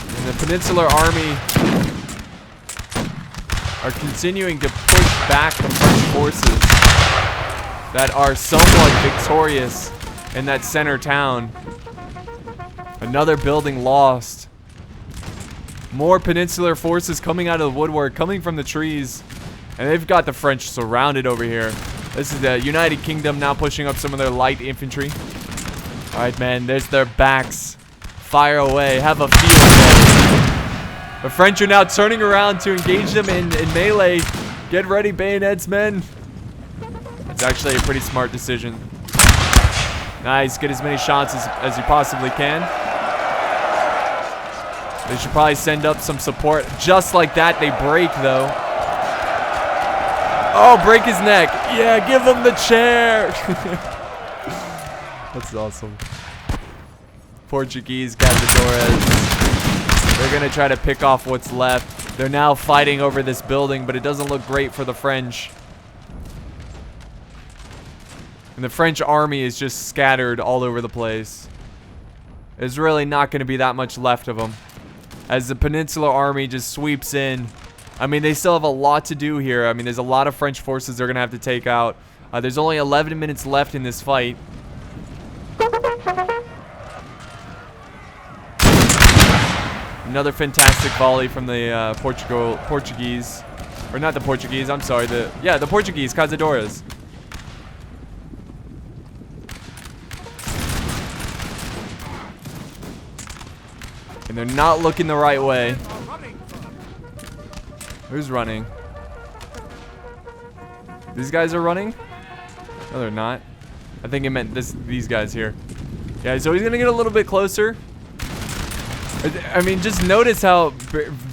And the Peninsular Army are continuing to push back the French forces that are somewhat victorious in that center town. Another building lost. More Peninsular forces coming out of the woodwork, coming from the trees. And they've got the French surrounded over here. This is the United Kingdom now pushing up some of their light infantry. Alright, man, there's their backs. Fire away. Have a field day. The French are now turning around to engage them in melee. Get ready, bayonets, men. It's actually a pretty smart decision. Nice. Get as many shots as you possibly can. They should probably send up some support. Just like that, they break, though. Oh, break his neck. Yeah, give him the chair. That's awesome. Portuguese Cazadores. They're going to try to pick off what's left. They're now fighting over this building, but it doesn't look great for the French. And the French army is just scattered all over the place. There's really not going to be that much left of them. As the Peninsular Army just sweeps in. I mean, they still have a lot to do here. I mean, there's a lot of French forces they're going to have to take out. There's only 11 minutes left in this fight. Another fantastic volley from the Portuguese. Or not the Portuguese, I'm sorry. The Portuguese, Cazadores. And they're not looking the right way. Who's running? These guys are running? No, they're not. I think it meant these guys here. Yeah, so he's gonna get a little bit closer. I mean, just notice how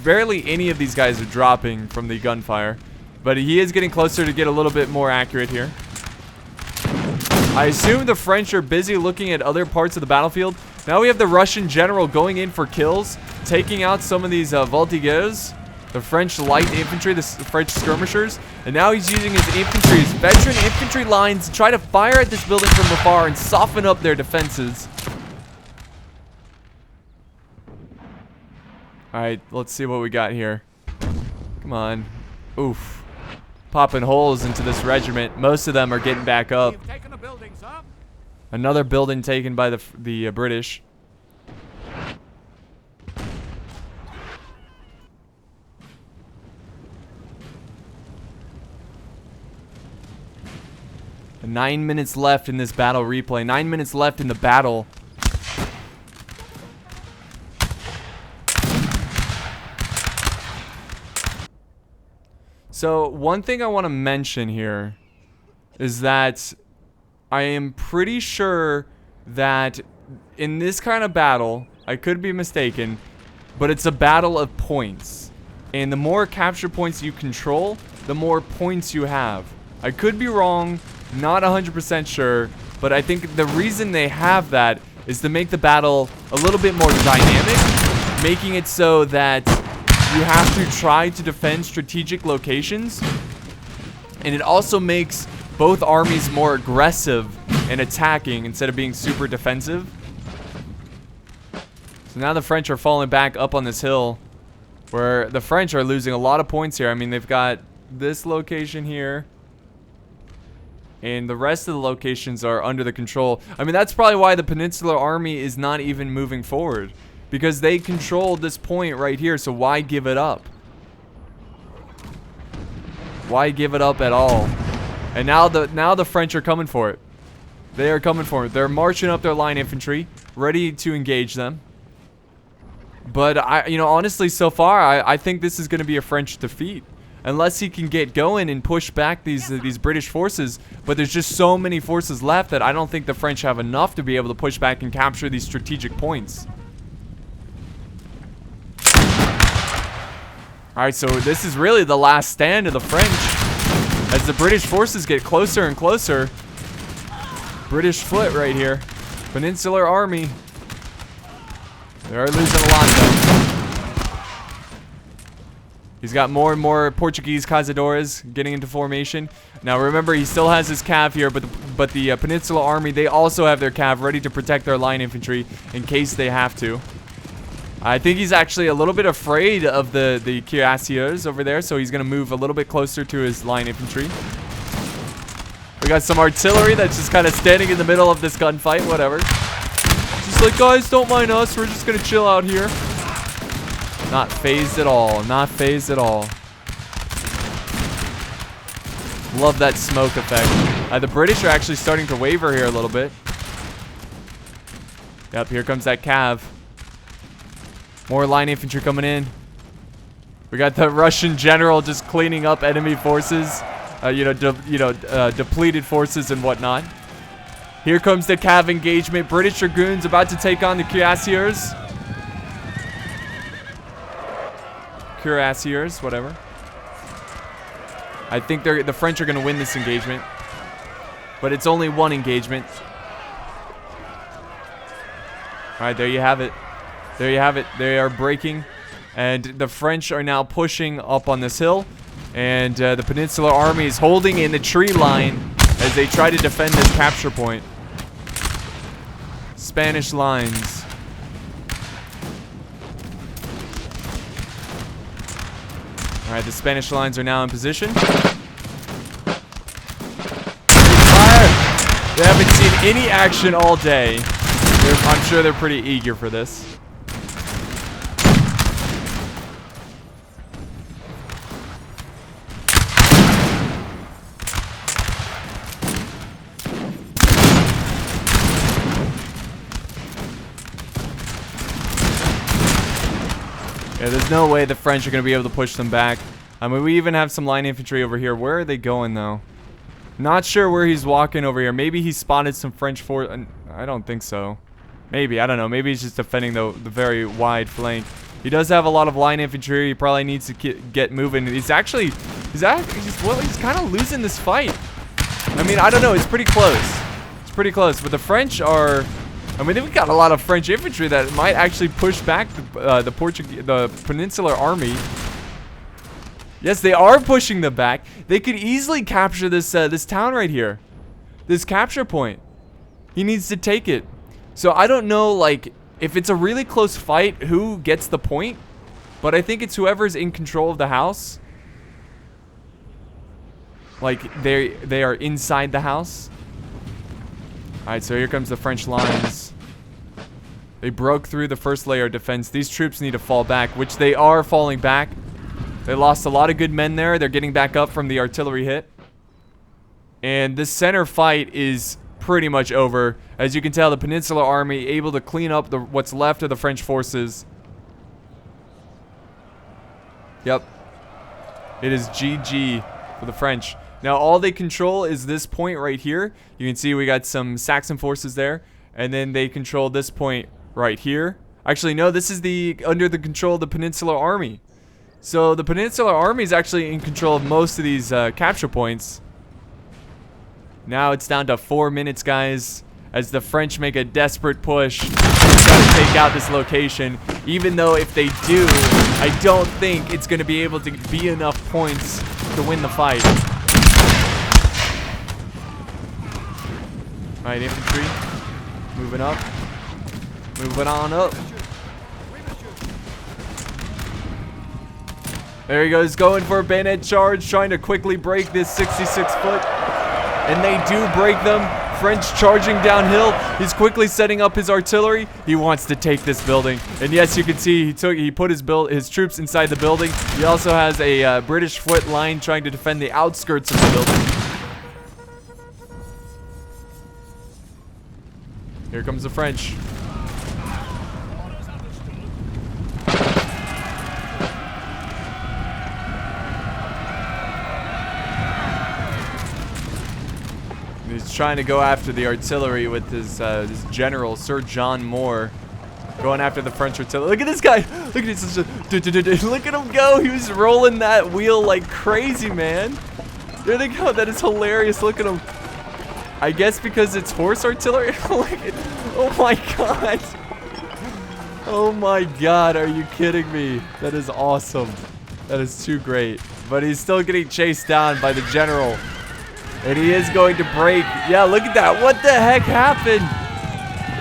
barely any of these guys are dropping from the gunfire. But he is getting closer to get a little bit more accurate here. I assume the French are busy looking at other parts of the battlefield. Now we have the Russian general going in for kills, taking out some of these voltigeurs. The French light infantry, the French skirmishers. And now he's using his infantry, his veteran infantry lines to try to fire at this building from afar and soften up their defenses. Alright, let's see what we got here. Come on. Oof. popping holes into this regiment. Most of them are getting back up. Another building taken by the British. And 9 minutes left in this battle replay. 9 minutes left in the battle. So, one thing I want to mention here is that I am pretty sure that in this kind of battle, I could be mistaken, but it's a battle of points. And the more capture points you control, the more points you have. I could be wrong, not 100% sure, but I think the reason they have that is to make the battle a little bit more dynamic, making it so that you have to try to defend strategic locations, and it also makes both armies more aggressive and attacking instead of being super defensive. So now the French are falling back up on this hill, where the French are losing a lot of points here. I mean, they've got this location here, and the rest of the locations are under the control. I mean, that's probably why the Peninsular Army is not even moving forward, because they control this point right here, so why give it up? Why give it up at all? And now the French are coming for it. They are coming for it. They're marching up their line infantry, ready to engage them. But honestly, so far, I think this is going to be a French defeat, unless he can get going and push back these British forces. But there's just so many forces left that I don't think the French have enough to be able to push back and capture these strategic points. Alright, so this is really the last stand of the French. As the British forces get closer and closer. British foot right here. Peninsular Army. They are losing a lot though. He's got more and more Portuguese cazadores getting into formation. Now remember, he still has his cav here, but the Peninsular Army, they also have their cav ready to protect their line infantry in case they have to. I think he's actually a little bit afraid of the cuirassiers over there, so he's going to move a little bit closer to his line infantry. We got some artillery that's just kind of standing in the middle of this gunfight, whatever. Just like, guys, don't mind us, we're just going to chill out here. Not phased at all, not phased at all. Love that smoke effect. The British are actually starting to waver here a little bit. Yep, here comes that cav. More line infantry coming in. We got the Russian general just cleaning up enemy forces, depleted forces and whatnot. Here comes the cav engagement. British dragoons about to take on the cuirassiers. Cuirassiers, whatever. I think the French are going to win this engagement, but it's only one engagement. All right, there you have it. There you have it. They are breaking, and the French are now pushing up on this hill, and the Peninsular Army is holding in the tree line as they try to defend this capture point. Spanish lines. All right, the Spanish lines are now in position. Fire! They haven't seen any action all day. I'm sure they're pretty eager for this. Yeah, there's no way the French are going to be able to push them back. I mean, we even have some line infantry over here. Where are they going, though? Not sure where he's walking over here. Maybe he spotted some French force. I don't think so. Maybe. I don't know. Maybe he's just defending the very wide flank. He does have a lot of line infantry. He probably needs to get moving. He's kind of losing this fight. I mean, I don't know. It's pretty close. It's pretty close. But the French are... I mean, we've got a lot of French infantry that might actually push back the Peninsular Army. Yes, they are pushing them back. They could easily capture this this town right here, this capture point. He needs to take it. So I don't know, like, if it's a really close fight, who gets the point. But I think it's whoever's in control of the house. Like, they are inside the house. Alright, so here comes the French lines. They broke through the first layer of defense. These troops need to fall back, which they are falling back. They lost a lot of good men there. They're getting back up from the artillery hit. And this center fight is pretty much over. As you can tell, the Peninsular Army able to clean up what's left of the French forces. Yep. It is GG for the French. Now, all they control is this point right here. You can see we got some Saxon forces there. And then they control this point right here. Actually, no, this is under the control of the Peninsular Army. So the Peninsular Army is actually in control of most of these capture points. Now it's down to 4 minutes, guys, as the French make a desperate push to try to take out this location. Even though if they do, I don't think it's going to be able to be enough points to win the fight. Alright, infantry. Moving up. Moving on up. There he goes, going for a bayonet charge, trying to quickly break this 66 foot. And they do break them. French charging downhill. He's quickly setting up his artillery. He wants to take this building. And yes, you can see he put his troops inside the building. He also has a British foot line trying to defend the outskirts of the building. Here comes the French. He's trying to go after the artillery with his general, Sir John Moore, going after the French artillery. Look at this guy! Look at this! Look at him go! He was rolling that wheel like crazy, man. There they go. That is hilarious. Look at him. I guess because it's horse artillery. Look at, oh my god! Oh my god! Are you kidding me? That is awesome. That is too great. But he's still getting chased down by the general. And he is going to break. Yeah, look at that. What the heck happened?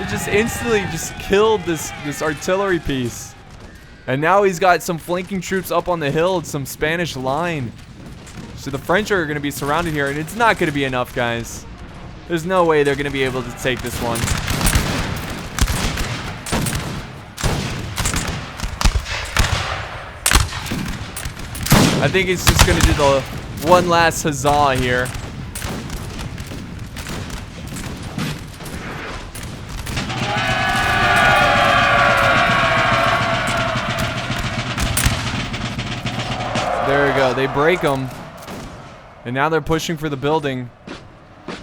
It just instantly just killed this artillery piece. And now he's got some flanking troops up on the hill. It's some Spanish line. So the French are going to be surrounded here. And it's not going to be enough, guys. There's no way they're going to be able to take this one. I think it's just going to do the one last huzzah here. There we go. They break them. And now they're pushing for the building.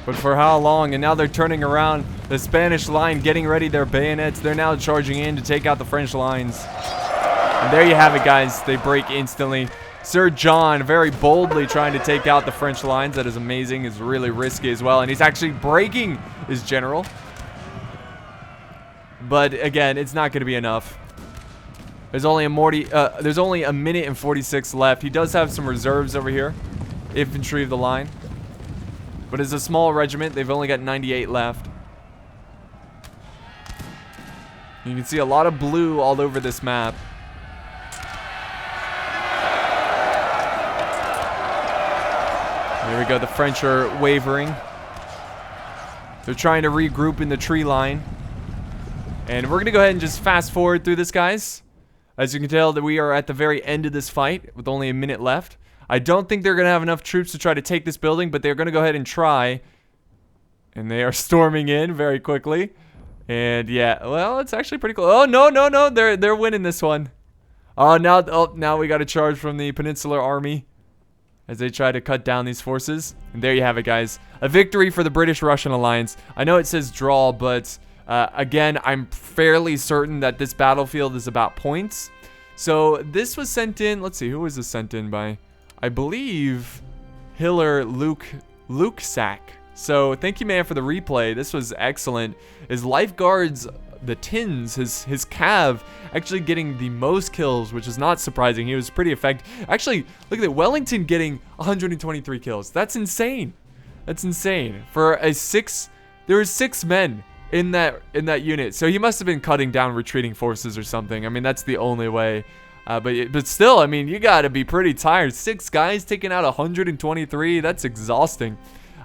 But for how long? And now they're turning around. The Spanish line getting ready their bayonets. They're now charging in to take out the French lines. And there you have it, guys. They break instantly. Sir John very boldly trying to take out the French lines. That is amazing. It's really risky as well. And he's actually breaking his general. But again, it's not going to be enough. There's only a minute and 46 left. He does have some reserves over here. Infantry of the line. But it's a small regiment. They've only got 98 left. You can see a lot of blue all over this map. There we go. The French are wavering. They're trying to regroup in the tree line. And we're going to go ahead and just fast forward through this, guys. As you can tell, that we are at the very end of this fight with only a minute left. I don't think they're going to have enough troops to try to take this building, but they're going to go ahead and try. And they are storming in very quickly. And yeah, well, it's actually pretty cool. Oh, no. They're winning this one. Oh, now we got a charge from the Peninsular Army as they try to cut down these forces. And there you have it, guys. A victory for the British-Russian alliance. I know it says draw, but again, I'm fairly certain that this battlefield is about points. So this was sent in. Let's see, who was this sent in by? I believe Hiller Luke Sack. So thank you, man, for the replay. This was excellent. His lifeguards, the Tins, his cav, actually getting the most kills, which is not surprising. He was pretty effective. Actually, look at that. Wellington getting 123 kills. That's insane. That's insane. For a 6, there were 6 men in that unit. So he must have been cutting down retreating forces or something. I mean, that's the only way. But still, I mean, you gotta be pretty tired. 6 guys taking out 123. That's exhausting.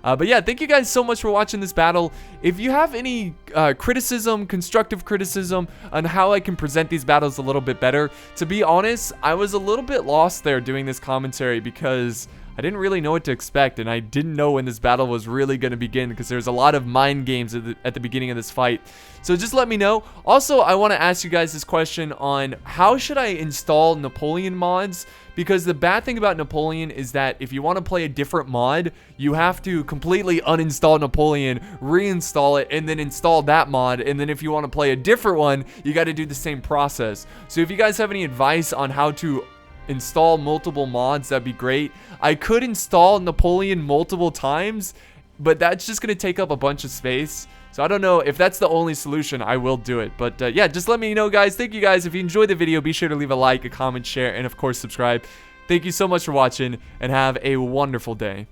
But yeah, thank you guys so much for watching this battle. If you have any criticism, constructive criticism on how I can present these battles a little bit better, to be honest, I was a little bit lost there doing this commentary because I didn't really know what to expect, and I didn't know when this battle was really going to begin because there's a lot of mind games at the beginning of this fight. So just let me know. Also, I want to ask you guys this question on how should I install Napoleon mods, because the bad thing about Napoleon is that if you want to play a different mod, you have to completely uninstall Napoleon, reinstall it, and then install that mod, and then if you want to play a different one, you got to do the same process. So if you guys have any advice on how to install multiple mods, that'd be great. I could install Napoleon multiple times, but that's just gonna take up a bunch of space. So I don't know if that's the only solution. I will do it, but yeah, just let me know, guys. Thank you guys. If you enjoyed the video, be sure to leave a like, a comment, share, and of course subscribe. Thank you so much for watching, and have a wonderful day.